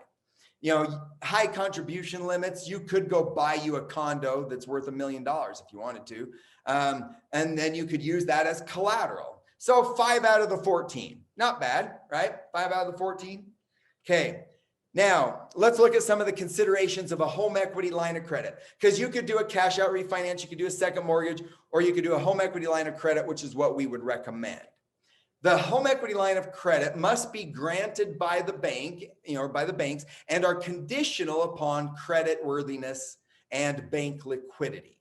High contribution limits, you could go buy you a condo that's worth $1 million if you wanted to. And then you could use that as collateral. So 5 out of the 14, not bad, right? 5 out of the 14. Okay. Now let's look at some of the considerations of a home equity line of credit, because you could do a cash out refinance, you could do a second mortgage, or you could do a home equity line of credit, which is what we would recommend. The home equity line of credit must be granted by the bank, by the banks, and are conditional upon credit worthiness and bank liquidity.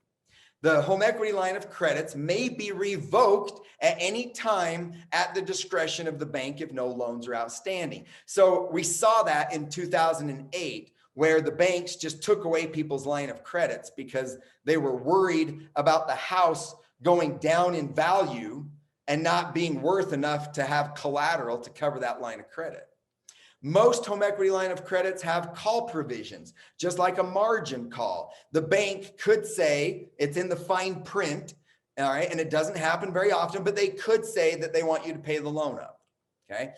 The home equity line of credits may be revoked at any time at the discretion of the bank if no loans are outstanding. So we saw that in 2008, where the banks just took away people's line of credits because they were worried about the house going down in value and not being worth enough to have collateral to cover that line of credit. Most home equity line of credits have call provisions, just like a margin call. The bank could say, it's in the fine print, all right, and it doesn't happen very often, but they could say that they want you to pay the loan up, okay?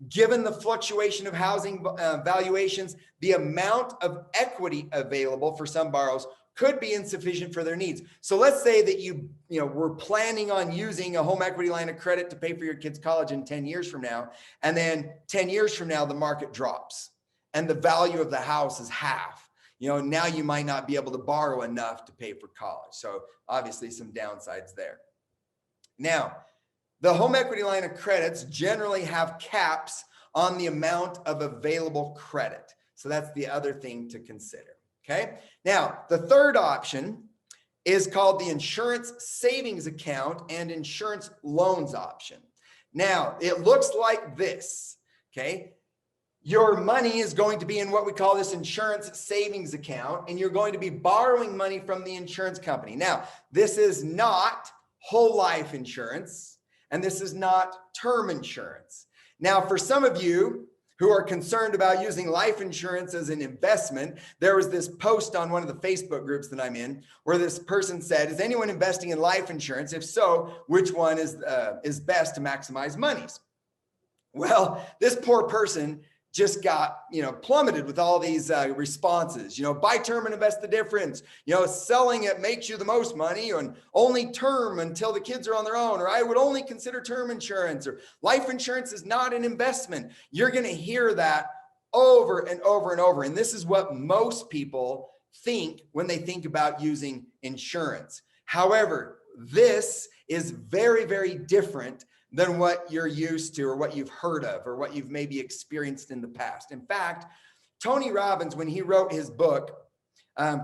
Given the fluctuation of housing valuations, the amount of equity available for some borrowers could be insufficient for their needs. So let's say that you were planning on using a home equity line of credit to pay for your kids' college in 10 years from now. And then 10 years from now, the market drops and the value of the house is half. Now you might not be able to borrow enough to pay for college. So obviously some downsides there. Now, the home equity line of credits generally have caps on the amount of available credit. So that's the other thing to consider. Okay. Now, the third option is called the insurance savings account and insurance loans option. Now, it looks like this. Okay. Your money is going to be in what we call this insurance savings account, and you're going to be borrowing money from the insurance company. Now, this is not whole life insurance, and this is not term insurance. Now, for some of you who are concerned about using life insurance as an investment, there was this post on one of the Facebook groups that I'm in where this person said, is anyone investing in life insurance? If so, which one is best to maximize monies? Well, this poor person just got, plummeted with all these responses, buy term and invest the difference, selling it makes you the most money, and only term until the kids are on their own, or I would only consider term insurance, or life insurance is not an investment. You're going to hear that over and over and over. And this is what most people think when they think about using insurance. However, this is very, very different than what you're used to, or what you've heard of, or what you've maybe experienced in the past. In fact, Tony Robbins, when he wrote his book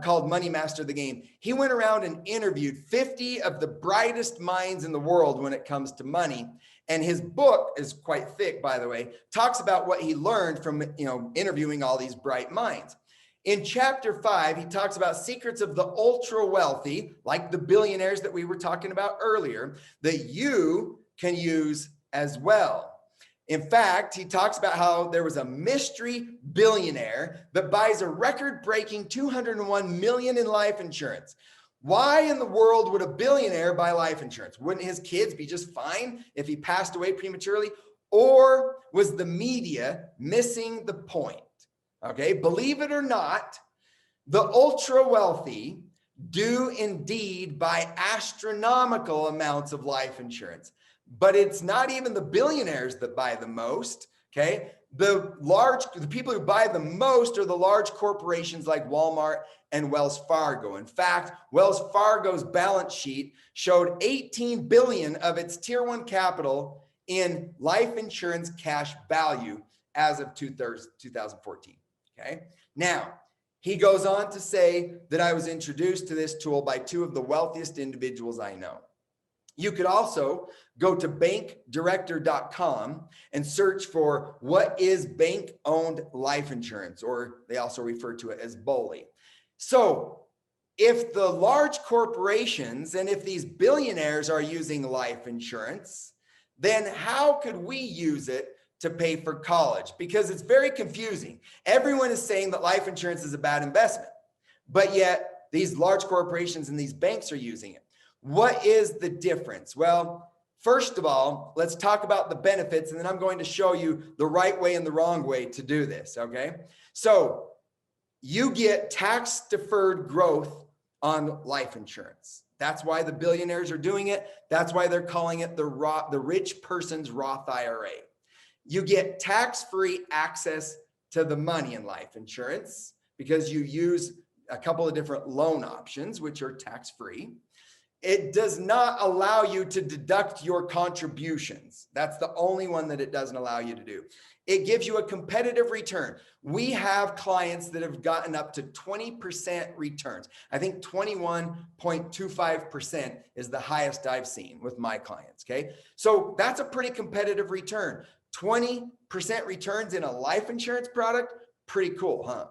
called Money Master the Game, he went around and interviewed 50 of the brightest minds in the world when it comes to money. And his book is quite thick, by the way, talks about what he learned from interviewing all these bright minds. In chapter 5, he talks about secrets of the ultra wealthy, like the billionaires that we were talking about earlier, that you can use as well. In fact, he talks about how there was a mystery billionaire that buys a record-breaking $201 million in life insurance. Why in the world would a billionaire buy life insurance? Wouldn't his kids be just fine if he passed away prematurely? Or was the media missing the point? Okay, believe it or not, the ultra wealthy do indeed buy astronomical amounts of life insurance. But it's not even the billionaires that buy the most, okay? The people who buy the most are the large corporations like Walmart and Wells Fargo. In fact, Wells Fargo's balance sheet showed $18 billion of its tier 1 capital in life insurance cash value as of 2014, okay? Now, He goes on to say that I was introduced to this tool by two of the wealthiest individuals I know. You could also go to bankdirector.com and search for what is bank-owned life insurance, or they also refer to it as BOLI. So if the large corporations and if these billionaires are using life insurance, then how could we use it to pay for college? Because it's very confusing. Everyone is saying that life insurance is a bad investment, but yet these large corporations and these banks are using it. What is the difference? Well, first of all, let's talk about the benefits, and then I'm going to show you the right way and the wrong way to do this, okay? So you get tax deferred growth on life insurance. That's why the billionaires are doing it. That's why they're calling it the rich person's Roth IRA. You get tax-free access to the money in life insurance because you use a couple of different loan options, which are tax-free. It does not allow you to deduct your contributions. That's the only one that it doesn't allow you to do. It gives you a competitive return. We have clients that have gotten up to 20% returns. I think 21.25% is the highest I've seen with my clients, okay? So that's a pretty competitive return. 20% returns in a life insurance product, pretty cool, huh?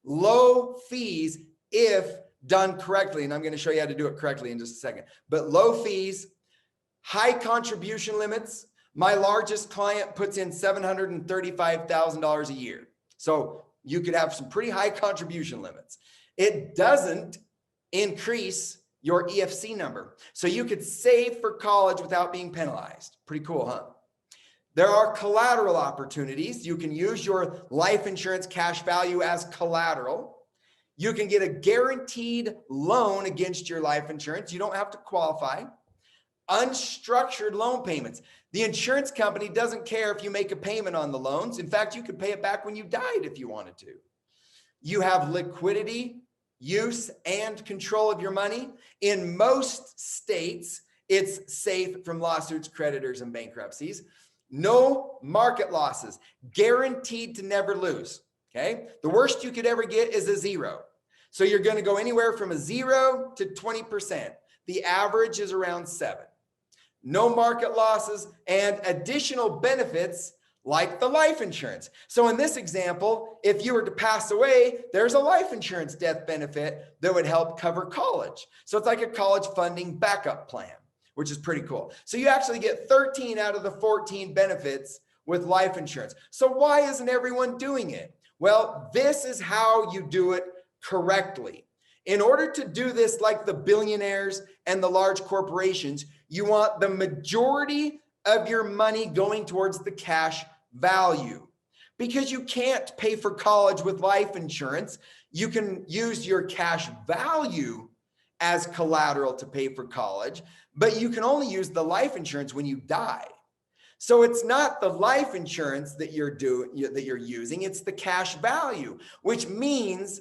Low fees if done correctly, and I'm going to show you how to do it correctly in just a second. But low fees, high contribution limits. My largest client puts in $735,000 a year. So you could have some pretty high contribution limits. It doesn't increase your EFC number. So you could save for college without being penalized. Pretty cool, huh? There are collateral opportunities. You can use your life insurance cash value as collateral. You can get a guaranteed loan against your life insurance. You don't have to qualify. Unstructured loan payments. The insurance company doesn't care if you make a payment on the loans. In fact, you could pay it back when you died if you wanted to. You have liquidity, use, and control of your money. In most states, it's safe from lawsuits, creditors, and bankruptcies. No market losses, guaranteed to never lose. Okay. The worst you could ever get is a 0. So you're going to go anywhere from a 0 to 20%. The average is around 7. No market losses and additional benefits like the life insurance. So in this example, if you were to pass away, there's a life insurance death benefit that would help cover college. So it's like a college funding backup plan, which is pretty cool. So you actually get 13 out of the 14 benefits with life insurance. So why isn't everyone doing it? Well, this is how you do it correctly. In order to do this like the billionaires and the large corporations, you want the majority of your money going towards the cash value, because you can't pay for college with life insurance. You can use your cash value as collateral to pay for college, but you can only use the life insurance when you die. So it's not the life insurance that you're using, it's the cash value, which means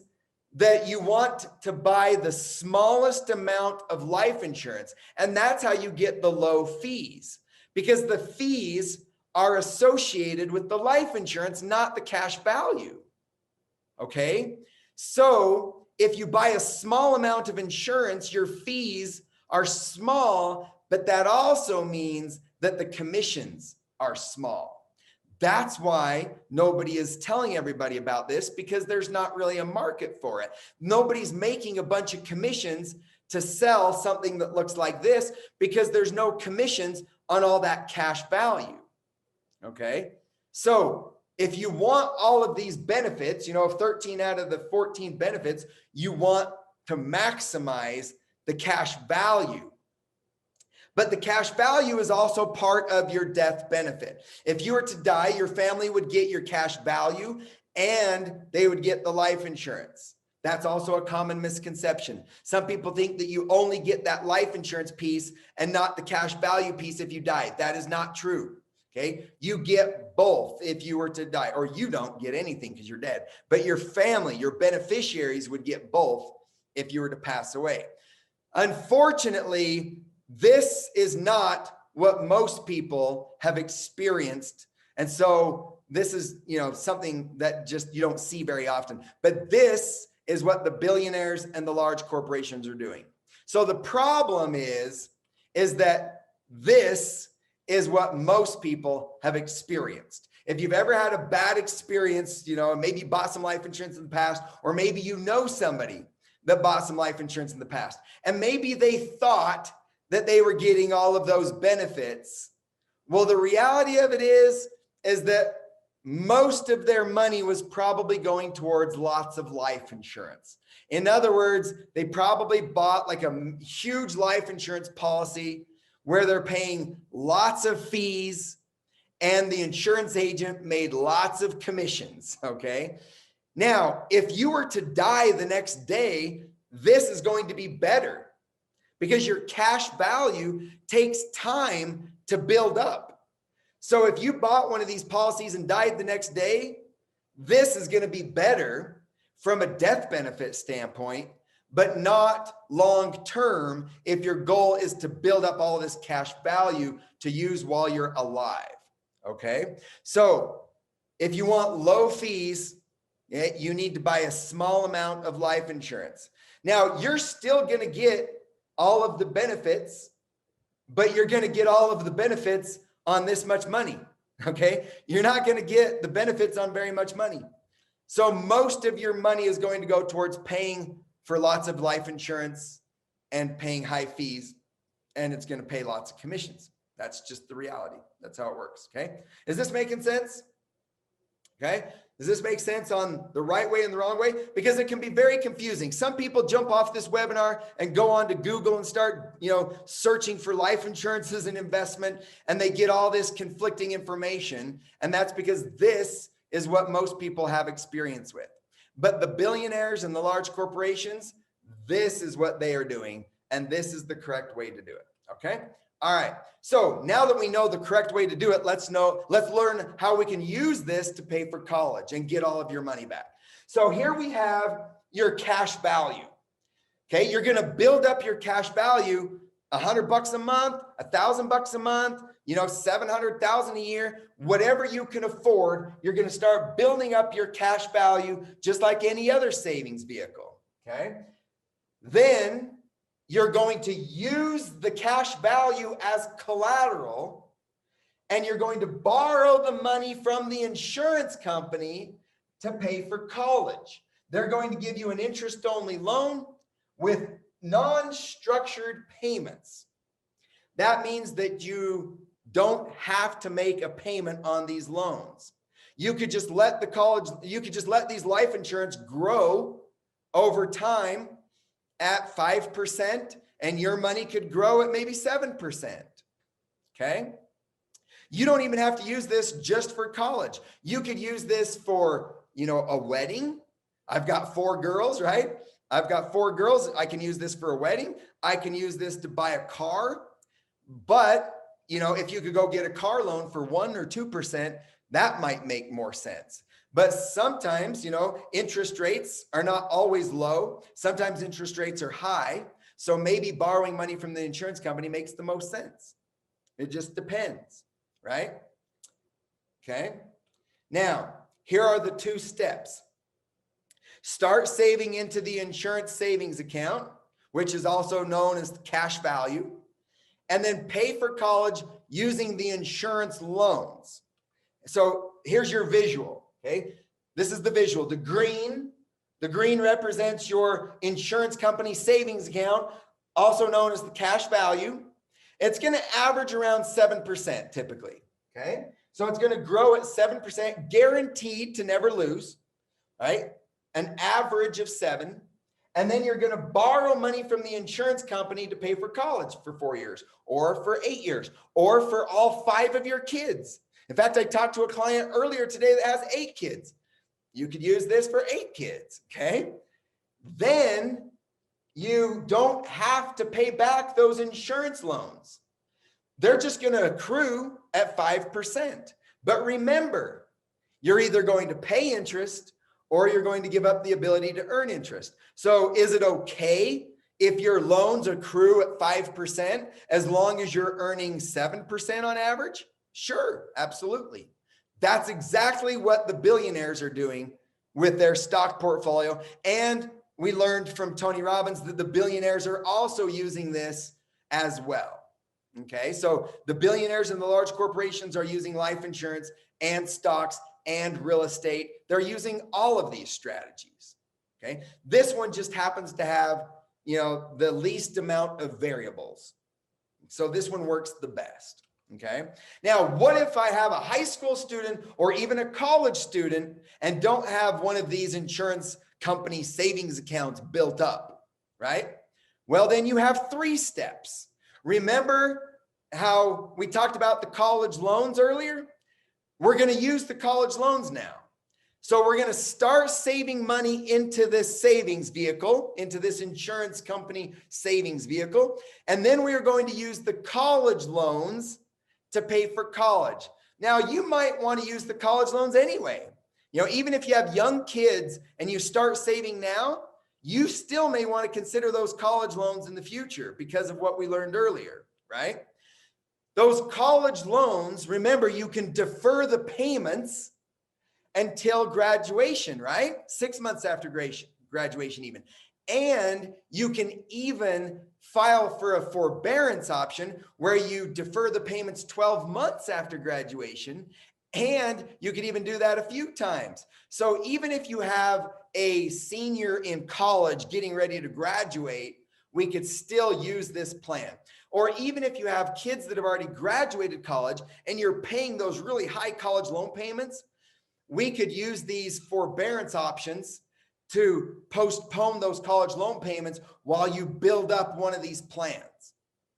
that you want to buy the smallest amount of life insurance. And that's how you get the low fees, because the fees are associated with the life insurance, not the cash value. Okay. So if you buy a small amount of insurance, your fees are small, but that also means that the commissions are small. That's why nobody is telling everybody about this, because there's not really a market for it. Nobody's making a bunch of commissions to sell something that looks like this, because there's no commissions on all that cash value. Okay. So if you want all of these benefits, 13 out of the 14 benefits, you want to maximize the cash value. But the cash value is also part of your death benefit. If you were to die, your family would get your cash value and they would get the life insurance. That's also a common misconception. Some people think that you only get that life insurance piece and not the cash value piece if you die. That is not true. Okay. You get both if you were to die, or you don't get anything because you're dead, but your family, your beneficiaries would get both if you were to pass away. Unfortunately, this is not what most people have experienced. And so this is, something that just you don't see very often. But this is what the billionaires and the large corporations are doing. So the problem is that this is what most people have experienced. If you've ever had a bad experience, maybe you bought some life insurance in the past, or maybe you know somebody that bought some life insurance in the past, and maybe they thought that they were getting all of those benefits. Well, the reality of it is that most of their money was probably going towards lots of life insurance. In other words, they probably bought like a huge life insurance policy where they're paying lots of fees and the insurance agent made lots of commissions, okay? Now, if you were to die the next day, this is going to be better because your cash value takes time to build up. So if you bought one of these policies and died the next day, this is going to be better from a death benefit standpoint, but not long-term if your goal is to build up all of this cash value to use while you're alive, okay? So if you want low fees, you need to buy a small amount of life insurance. Now, you're still going to get all of the benefits, but you're going to get all of the benefits on this much money, okay? You're not going to get the benefits on very much money. So most of your money is going to go towards paying for lots of life insurance and paying high fees, and it's going to pay lots of commissions. That's just the reality. That's how it works, okay? Is this making sense? Okay? Does this make sense on the right way and the wrong way? Because it can be very confusing. Some people jump off this webinar and go on to Google and start, searching for life insurance as an investment, and they get all this conflicting information. And that's because this is what most people have experience with. But the billionaires and the large corporations, this is what they are doing. And this is the correct way to do it. Okay? All right. So now that we know the correct way to do it, let's learn how we can use this to pay for college and get all of your money back. So here we have your cash value. Okay. You're going to build up your cash value $100 a month, $1,000 a month, 700,000 a year, whatever you can afford. You're going to start building up your cash value just like any other savings vehicle. Okay. Then you're going to use the cash value as collateral, and you're going to borrow the money from the insurance company to pay for college. They're going to give you an interest-only loan with non-structured payments. That means that you don't have to make a payment on these loans. You could just let these life insurance grow over time at 5%, and your money could grow at maybe 7%. Okay. You don't even have to use this just for college. You could use this for, a wedding. I've got 4 girls, right? I've got 4 girls. I can use this for a wedding. I can use this to buy a car. But, if you could go get a car loan for 1 or 2%, that might make more sense. But sometimes, interest rates are not always low. Sometimes interest rates are high. So maybe borrowing money from the insurance company makes the most sense. It just depends, right? Okay. Now, here are the 2 steps. Start saving into the insurance savings account, which is also known as cash value, and then pay for college using the insurance loans. So here's your visual. Okay, this is the visual. The green represents your insurance company savings account, also known as the cash value. It's going to average around 7% typically. Okay, so it's going to grow at 7%, guaranteed to never lose, right? An average of 7. And then you're going to borrow money from the insurance company to pay for college for 4 years, or for 8 years, or for all 5 of your kids. In fact, I talked to a client earlier today that has 8 kids. You could use this for 8 kids, okay? Then you don't have to pay back those insurance loans. They're just going to accrue at 5%. But remember, you're either going to pay interest or you're going to give up the ability to earn interest. So is it okay if your loans accrue at 5% as long as you're earning 7% on average? Sure, absolutely. That's exactly what the billionaires are doing with their stock portfolio and we learned from Tony Robbins that the billionaires are also using this as well. Okay, so the billionaires and the large corporations are using life insurance and stocks and real estate. They're using all of these strategies. Okay, this one just happens to have, the least amount of variables. So this one works the best. Okay, now what if I have a high school student or even a college student and don't have one of these insurance company savings accounts built up, right? Well, then you have 3 steps. Remember how we talked about the college loans earlier? We're going to use the college loans now. So we're going to start saving money into this savings vehicle, into this insurance company savings vehicle. And then we are going to use the college loans to pay for college. Now, you might want to use the college loans anyway. Even if you have young kids and you start saving now, you still may want to consider those college loans in the future because of what we learned earlier, right? Those college loans, remember, you can defer the payments until graduation, right? 6 months after graduation even. And you can even file for a forbearance option where you defer the payments 12 months after graduation. And you can even do that a few times. So even if you have a senior in college getting ready to graduate, we could still use this plan. Or even if you have kids that have already graduated college and you're paying those really high college loan payments, we could use these forbearance options to postpone those college loan payments while you build up one of these plans.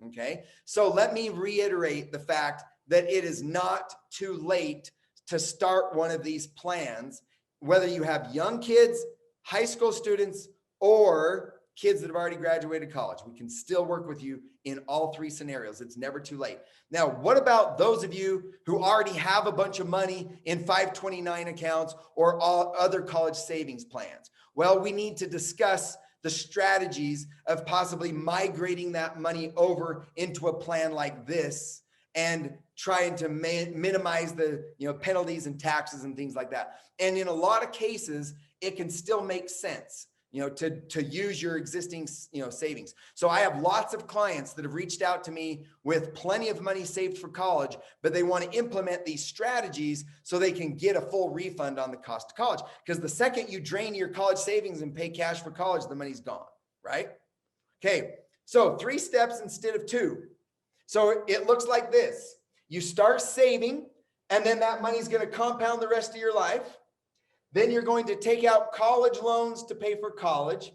Okay, so let me reiterate the fact that it is not too late to start one of these plans, whether you have young kids, high school students, or kids that have already graduated college. We can still work with you in all 3 scenarios. It's never too late. Now, what about those of you who already have a bunch of money in 529 accounts or all other college savings plans? Well, we need to discuss the strategies of possibly migrating that money over into a plan like this and trying to minimize the penalties and taxes and things like that. And in a lot of cases, it can still make sense to use your existing, savings. So I have lots of clients that have reached out to me with plenty of money saved for college, but they want to implement these strategies so they can get a full refund on the cost of college. Because the second you drain your college savings and pay cash for college, the money's gone, right? Okay, so 3 steps instead of 2. So it looks like this. You start saving, and then that money's going to compound the rest of your life. Then you're going to take out college loans to pay for college.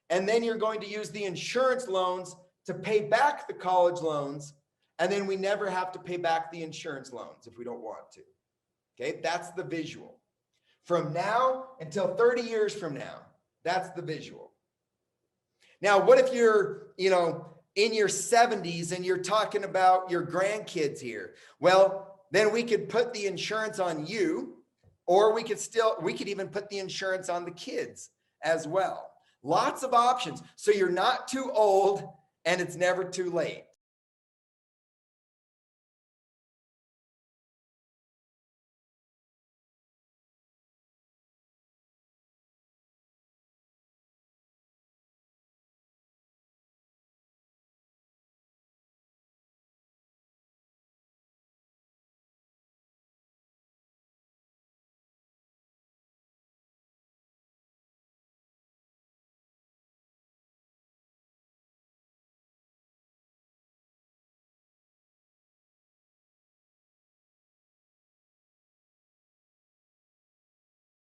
And then you're going to use the insurance loans to pay back the college loans. And then we never have to pay back the insurance loans if we don't want to. Okay, that's the visual. From now until 30 years from now, that's the visual. Now, what if you're, in your 70s and you're talking about your grandkids here? Well, then we could put the insurance on you. Or we could even put the insurance on the kids as well. Lots of options. So you're not too old and it's never too late.